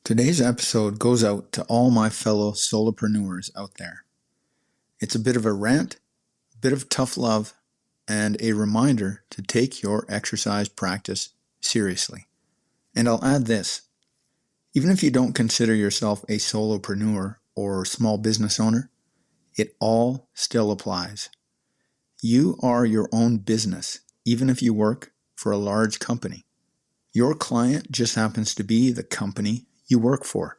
Today's episode goes out to all my fellow solopreneurs out there. It's a bit of a rant, a bit of tough love, and a reminder to take your exercise practice seriously. And I'll add this. Even if you don't consider yourself a solopreneur or small business owner, it all still applies. You are your own business, even if you work for a large company. Your client just happens to be the company you work for.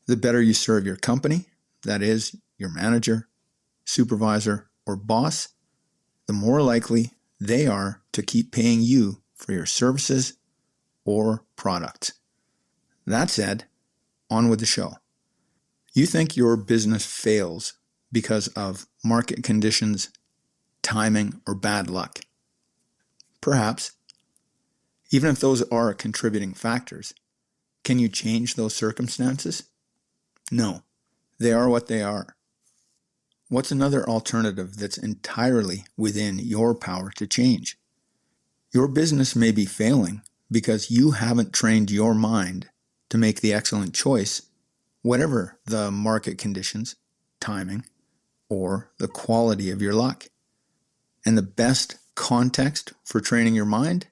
The better you serve your company, that is, your manager, supervisor, or boss, the more likely they are to keep paying you for your services or products. That said, on with the show. You think your business fails because of market conditions, timing, or bad luck. Perhaps. Even if those are contributing factors, can you change those circumstances? No, they are what they are. What's another alternative that's entirely within your power to change? Your business may be failing because you haven't trained your mind to make the excellent choice, whatever the market conditions, timing, or the quality of your luck. And the best context for training your mind?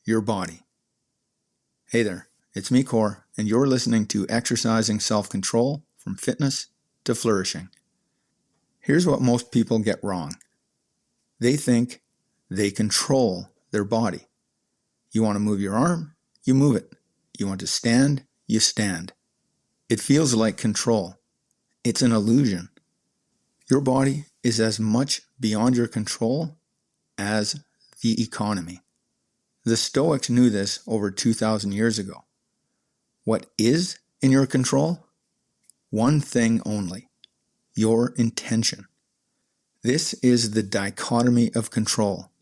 Your body. Hey there. It's me, Core, and you're listening to Exercising Self-Control from Fitness to Flourishing. Here's what most people get wrong. They think they control their body. You want to move your arm? You move it. You want to stand? You stand. It feels like control. It's an illusion. Your body is as much beyond your control as the economy. The Stoics knew this over 2,000 years ago. What is in your control? One thing only, your intention. This is the dichotomy of control,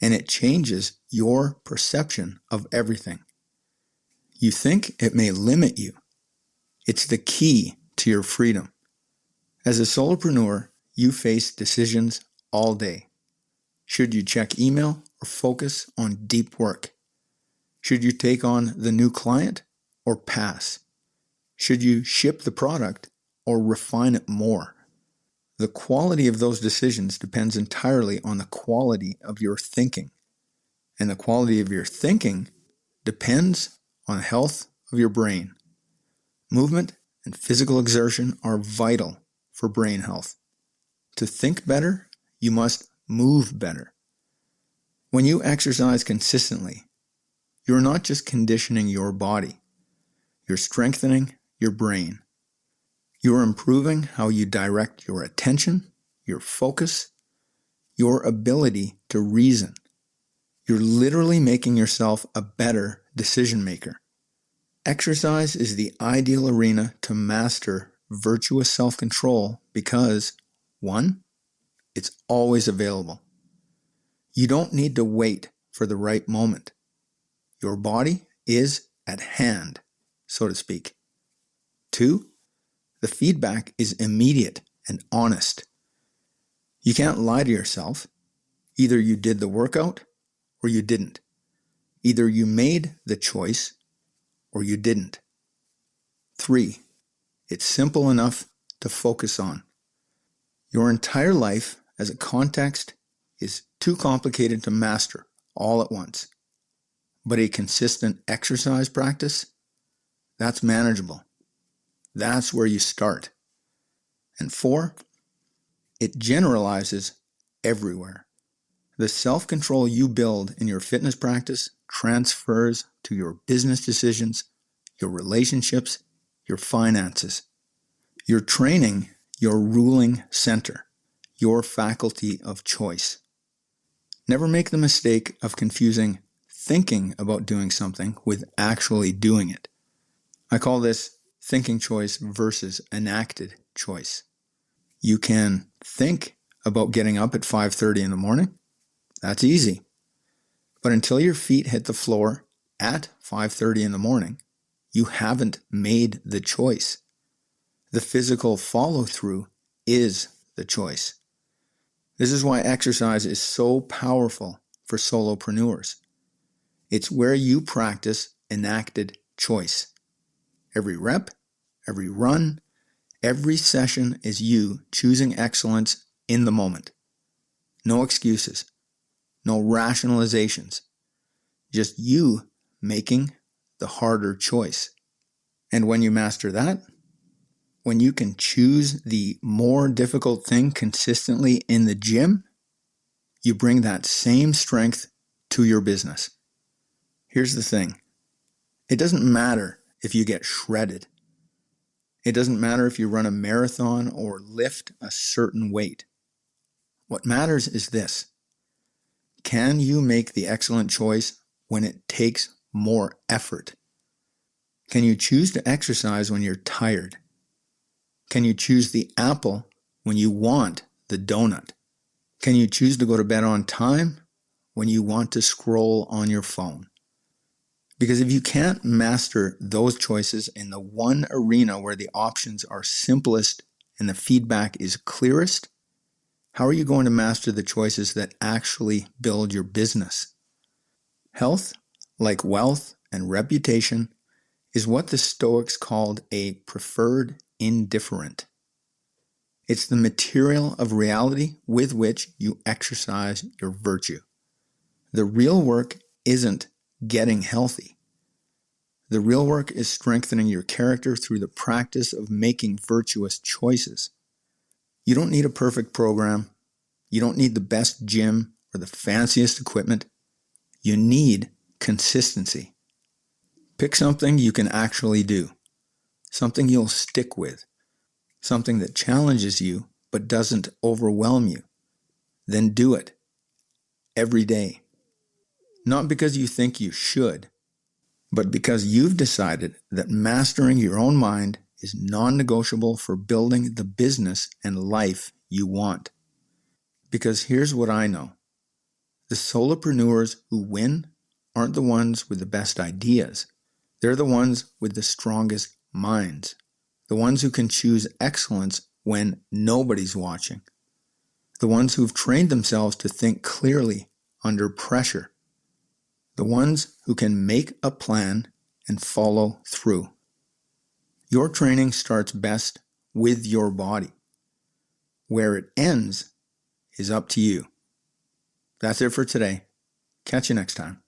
and it changes your perception of everything. You think it may limit you. It's the key to your freedom. As a solopreneur, you face decisions all day. Should you check email or focus on deep work? Should you take on the new client or pass? Should you ship the product or refine it more? The quality of those decisions depends entirely on the quality of your thinking. And the quality of your thinking depends on the health of your brain. Movement and physical exertion are vital for brain health. To think better, you must move better. When you exercise consistently, you're not just conditioning your body. You're strengthening your brain. You're improving how you direct your attention, your focus, your ability to reason. You're literally making yourself a better decision maker. Exercise is the ideal arena to master virtuous self-control because, 1, it's always available. You don't need to wait for the right moment. Your body is at hand, so to speak. 2, the feedback is immediate and honest. You can't lie to yourself. Either you did the workout or you didn't. Either you made the choice or you didn't. 3, it's simple enough to focus on. Your entire life as a context is too complicated to master all at once. But a consistent exercise practice, that's manageable. That's where you start. And 4, it generalizes everywhere. The self-control you build in your fitness practice transfers to your business decisions, your relationships, your finances. You're training your ruling center, your faculty of choice. Never make the mistake of confusing thinking about doing something with actually doing it. I call this thinking choice versus enacted choice. You can think about getting up at 5:30 in the morning. That's easy. But until your feet hit the floor at 5:30 in the morning, you haven't made the choice. The physical follow-through is the choice. This is why exercise is so powerful for solopreneurs. It's where you practice enacted choice. Every rep, every run, every session is you choosing excellence in the moment. No excuses, no rationalizations, just you making the harder choice. And when you master that, when you can choose the more difficult thing consistently in the gym, you bring that same strength to your business. Here's the thing. It doesn't matter if you get shredded. It doesn't matter if you run a marathon or lift a certain weight. What matters is this. Can you make the excellent choice when it takes more effort? Can you choose to exercise when you're tired? Can you choose the apple when you want the donut? Can you choose to go to bed on time when you want to scroll on your phone? Because if you can't master those choices in the one arena where the options are simplest and the feedback is clearest, how are you going to master the choices that actually build your business? Health, like wealth and reputation, is what the Stoics called a preferred indifferent. It's the material of reality with which you exercise your virtue. The real work isn't getting healthy. The real work is strengthening your character through the practice of making virtuous choices. You don't need a perfect program. You don't need the best gym or the fanciest equipment. You need consistency. Pick something you can actually do, something you'll stick with, something that challenges you but doesn't overwhelm you. Then do it every day. Not because you think you should, but because you've decided that mastering your own mind is non-negotiable for building the business and life you want. Because here's what I know. The solopreneurs who win aren't the ones with the best ideas. They're the ones with the strongest minds. The ones who can choose excellence when nobody's watching. The ones who've trained themselves to think clearly under pressure. The ones who can make a plan and follow through. Your training starts best with your body. Where it ends is up to you. That's it for today. Catch you next time.